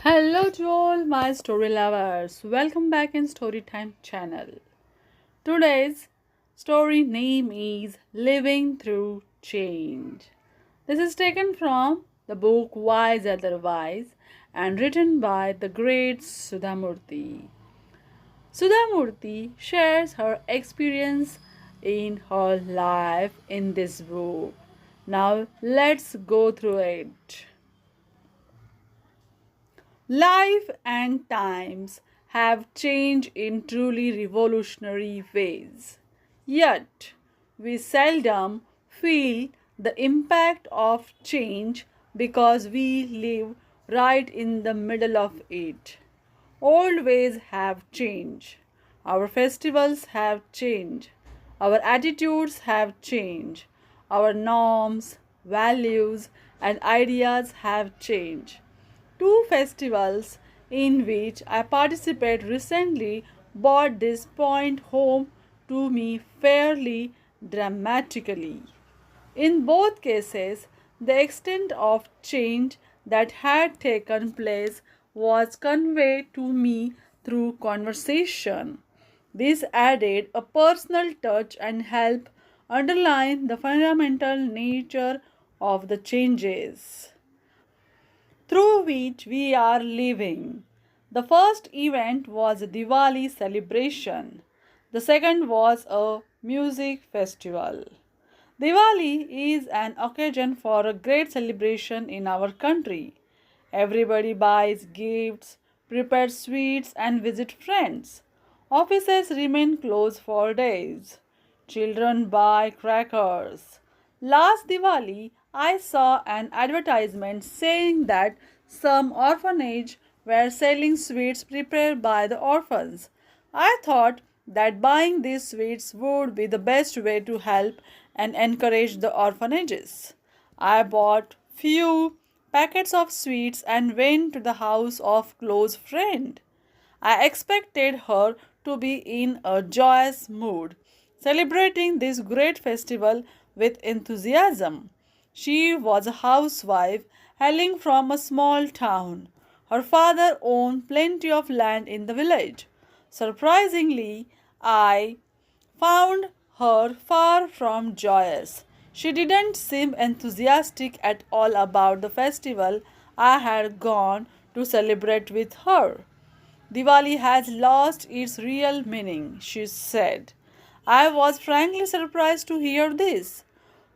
Hello to all my story lovers. Welcome back in Storytime channel. Today's story name is Living Through Change. This is taken from the book Wise Otherwise and written by the great Sudha Murty. Sudha Murty shares her experience in her life in this book. Now let's go through it. Life and times have changed in truly revolutionary ways. Yet, we seldom feel the impact of change because we live right in the middle of it. Old ways have changed. Our festivals have changed. Our attitudes have changed. Our norms, values, and ideas have changed. Two festivals in which I participated recently brought this point home to me fairly dramatically. In both cases, the extent of change that had taken place was conveyed to me through conversation. This added a personal touch and helped underline the fundamental nature of the changes through which we are living. The first event was a Diwali celebration. The second was a music festival. Diwali is an occasion for a great celebration in our country. Everybody buys gifts, prepares sweets, and visits friends. Offices remain closed for days. Children buy crackers. Last Diwali, I saw an advertisement saying that some orphanage were selling sweets prepared by the orphans. I thought that buying these sweets would be the best way to help and encourage the orphanages. I bought few packets of sweets and went to the house of close friend. I expected her to be in a joyous mood, celebrating this great festival with enthusiasm. She was a housewife hailing from a small town. Her father owned plenty of land in the village. Surprisingly, I found her far from joyous. She didn't seem enthusiastic at all about the festival I had gone to celebrate with her. Diwali has lost its real meaning, she said. I was frankly surprised to hear this.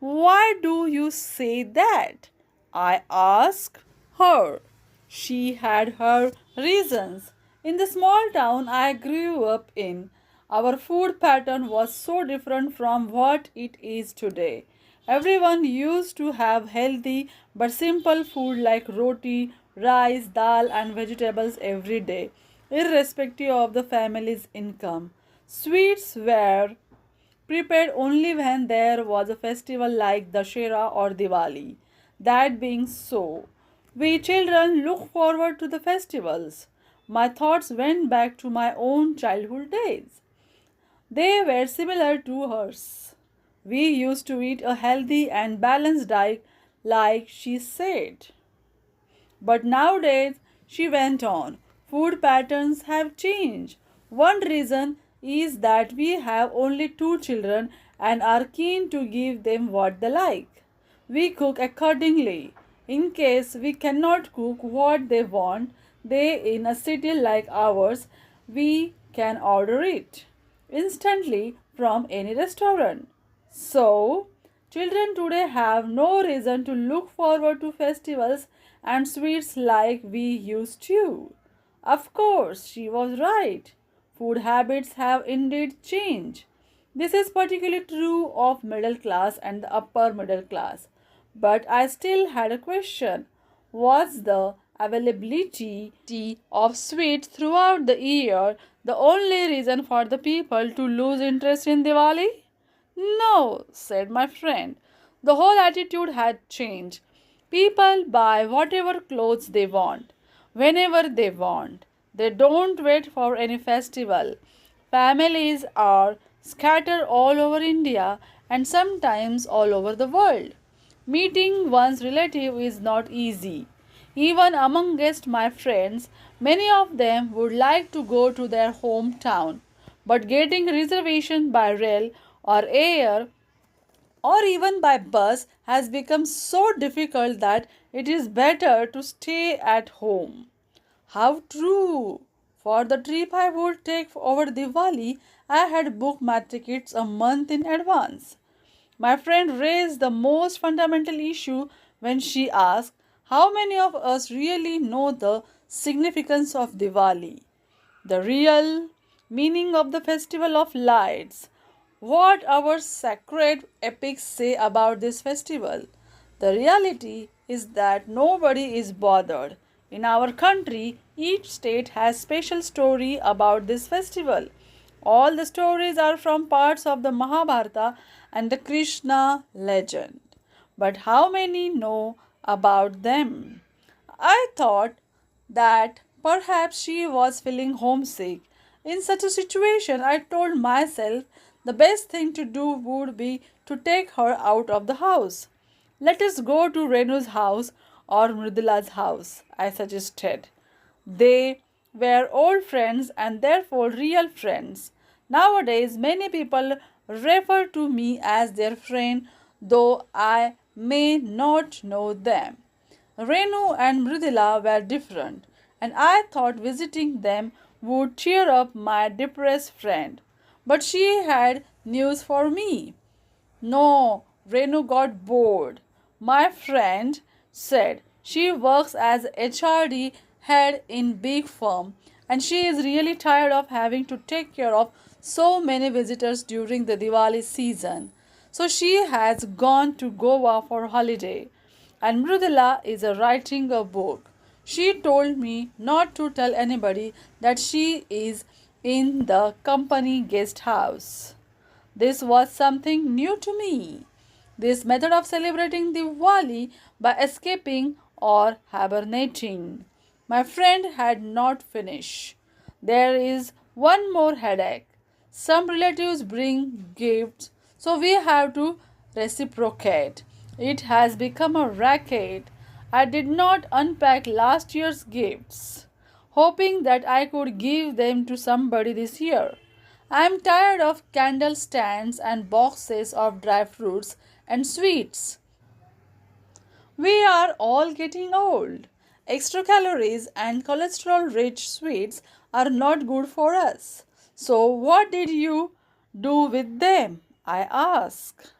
Why do you say that? I asked her. She had her reasons. In the small town I grew up in, our food pattern was so different from what it is today. Everyone used to have healthy but simple food like roti, rice, dal, and vegetables every day, irrespective of the family's income. Sweets were prepared only when there was a festival like Dashera or Diwali. That being so, we children look forward to the festivals. My thoughts went back to my own childhood days. They were similar to hers. We used to eat a healthy and balanced diet, like she said. But nowadays, she went on, food patterns have changed. One reason is that we have only two children and are keen to give them what they like. We cook accordingly. In case we cannot cook what they want, they in a city like ours, we can order it instantly from any restaurant. So, children today have no reason to look forward to festivals and sweets like we used to. Of course, she was right. Food habits have indeed changed. This is particularly true of middle class and the upper middle class. But I still had a question. Was the availability of sweets throughout the year the only reason for the people to lose interest in Diwali? No, said my friend. The whole attitude had changed. People buy whatever clothes they want, whenever they want. They don't wait for any festival. Families are scattered all over India and sometimes all over the world. Meeting one's relative is not easy. Even amongst my friends, many of them would like to go to their hometown, but getting reservation by rail or air or even by bus has become so difficult that it is better to stay at home. How true! For the trip I would take over Diwali, I had booked my tickets a month in advance. My friend raised the most fundamental issue when she asked how many of us really know the significance of Diwali, the real meaning of the festival of lights, what our sacred epics say about this festival. The reality is that nobody is bothered. In our country, each state has special story about this festival. All the stories are from parts of the Mahabharata and the Krishna legend. But how many know about them? I thought that perhaps she was feeling homesick. In such a situation, I told myself the best thing to do would be to take her out of the house. Let us go to Renu's house or Mridula's house, I suggested. They were old friends and therefore real friends. Nowadays, many people refer to me as their friend, though I may not know them. Renu and Mridula were different, and I thought visiting them would cheer up my depressed friend. But she had news for me. No, Renu got bored. My friend said she works as HRD head in big firm and she is really tired of having to take care of so many visitors during the Diwali season. So she has gone to Goa for holiday and Mrudula is writing a book. She told me not to tell anybody that she is in the company guest house. This was something new to me. This method of celebrating Diwali by escaping or hibernating. My friend had not finished. There is one more headache. Some relatives bring gifts, so we have to reciprocate. It has become a racket. I did not unpack last year's gifts, hoping that I could give them to somebody this year. I am tired of candle stands and boxes of dry fruits and sweets. We are all getting old. Extra calories and cholesterol rich sweets are not good for us. So, what did you do with them? I asked.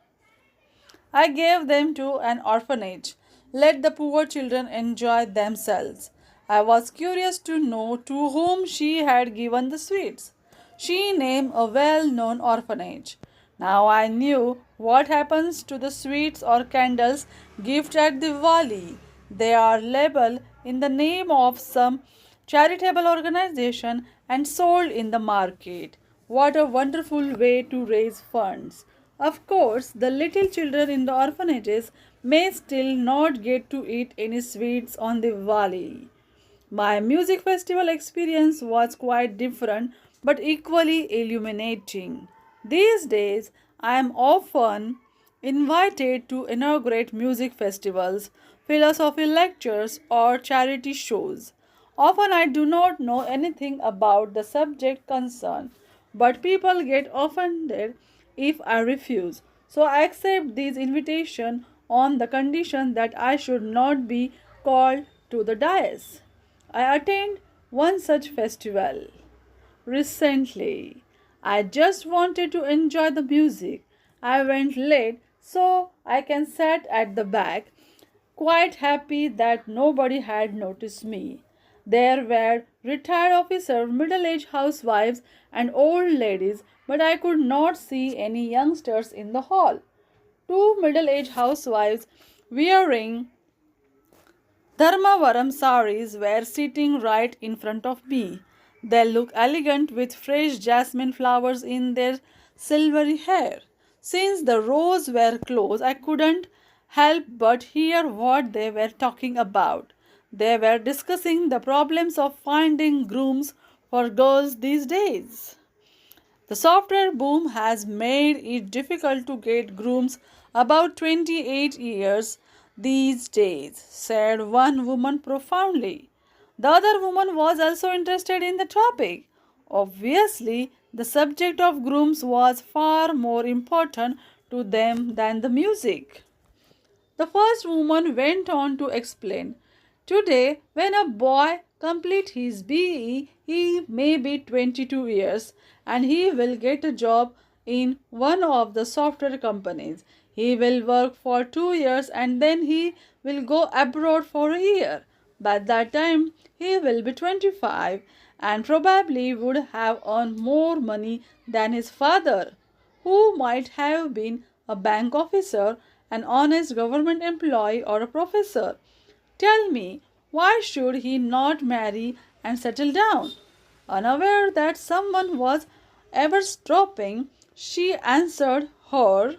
I gave them to an orphanage. Let the poor children enjoy themselves. I was curious to know to whom she had given the sweets. She named a well known orphanage. Now I knew what happens to the sweets or candles gifted at Diwali. They are labeled in the name of some charitable organization and sold in the market. What a wonderful way to raise funds. Of course, the little children in the orphanages may still not get to eat any sweets on Diwali. My music festival experience was quite different but equally illuminating. These days, I am often invited to inaugurate music festivals, philosophy lectures, or charity shows. Often I do not know anything about the subject concerned, but people get offended if I refuse. So I accept these invitations on the condition that I should not be called to the dais. I attend one such festival recently. I just wanted to enjoy the music. I went late so I can sat at the back, quite happy that nobody had noticed me. There were retired officers, middle aged housewives, and old ladies, but I could not see any youngsters in the hall. Two middle aged housewives wearing Dharmavaram saris were sitting right in front of me. They looked elegant with fresh jasmine flowers in their silvery hair. Since the rows were close, I couldn't help but hear what they were talking about. They were discussing the problems of finding grooms for girls these days. The software boom has made it difficult to get grooms about 28 years. these days, said one woman profoundly. The other woman was also interested in the topic. Obviously, the subject of grooms was far more important to them than the music. The first woman went on to explain. Today, when a boy completes his BE, he may be 22 years and he will get a job in one of the software companies. He will work for 2 years and then he will go abroad for a year. By that time, he will be 25 and probably would have earned more money than his father, who might have been a bank officer, an honest government employee, or a professor. Tell me, why should he not marry and settle down? Unaware that someone was eavesdropping, she answered her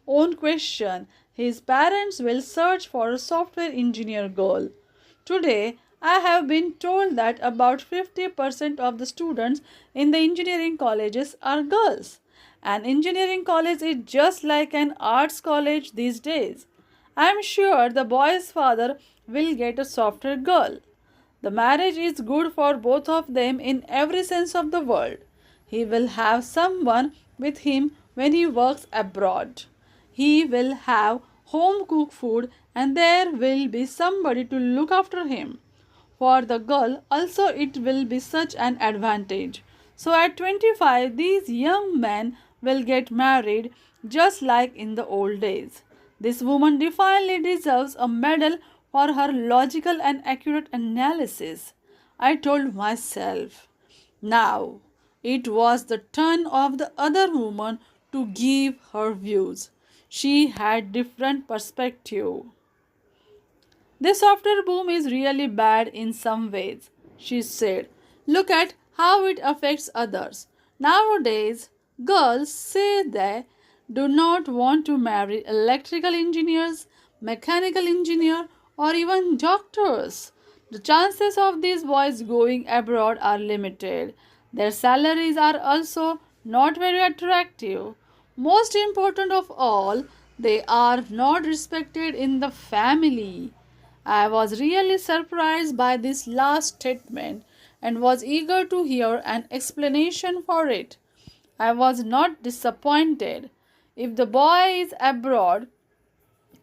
own question. His parents will search for a software engineer girl. Today, I have been told that about 50% of the students in the engineering colleges are girls. An engineering college is just like an arts college these days. I am sure the boy's father will get a software girl. The marriage is good for both of them in every sense of the word. He will have someone with him when he works abroad. He will have home cooked food and there will be somebody to look after him. For the girl, also, it will be such an advantage. So at 25, these young men will get married just like in the old days. This woman definitely deserves a medal for her logical and accurate analysis. I told myself. Now, it was the turn of the other woman to give her views. She had different perspective. This software boom is really bad in some ways, she said. Look at how it affects others. Nowadays, girls say they do not want to marry electrical engineers, mechanical engineer, or even doctors. The chances of these boys going abroad are limited. Their salaries are also not very attractive. Most important of all, they are not respected in the family. I was really surprised by this last statement and was eager to hear an explanation for it. I was not disappointed. If the boy is abroad,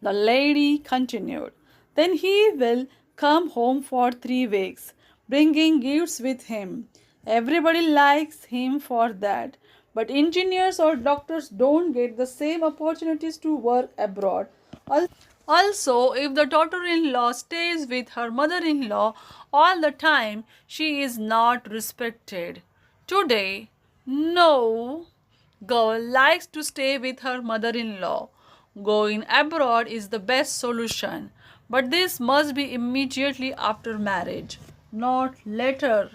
the lady continued, then he will come home for 3 weeks, bringing gifts with him. Everybody likes him for that. But engineers or doctors don't get the same opportunities to work abroad. Also, if the daughter in law stays with her mother in law all the time, she is not respected. Today, no girl likes to stay with her mother in law. Going abroad is the best solution, but this must be immediately after marriage, not later.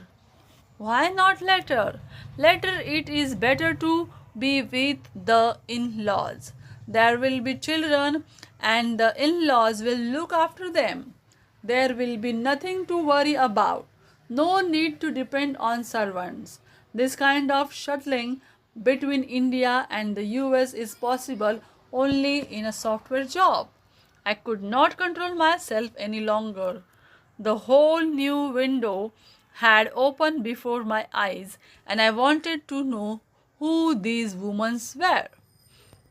Why not later? Later it is better to be with the in laws. There will be children and the in laws will look after them. There will be nothing to worry about. No need to depend on servants. This kind of shuttling between India and the US is possible only in a software job. I could not control myself any longer. The whole new window had opened before my eyes, and I wanted to know who these women were.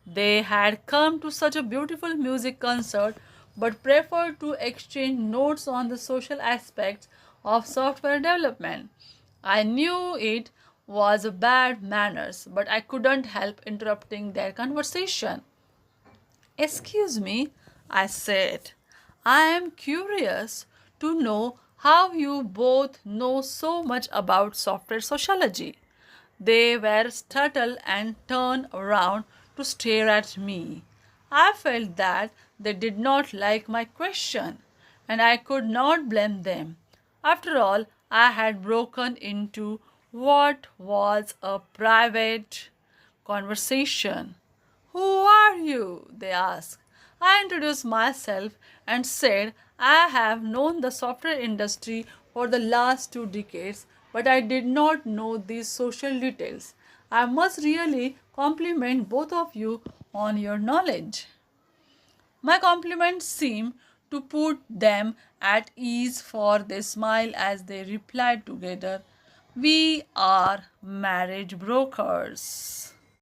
They had come to such a beautiful music concert but preferred to exchange notes on the social aspects of software development. I knew it was a bad manners, but I couldn't help interrupting their conversation. Excuse me, I said. I am curious to know how you both know so much about software sociology. They were startled and turned around to stare at me. I felt that they did not like my question, and I could not blame them. After all, I had broken into what was a private conversation. Who are you? They asked. I introduced myself and said I have known the software industry for the last 2 decades, but I did not know these social details. I must really compliment both of you on your knowledge. My compliments seemed to put them at ease, for they smiled as they replied together, "We are marriage brokers."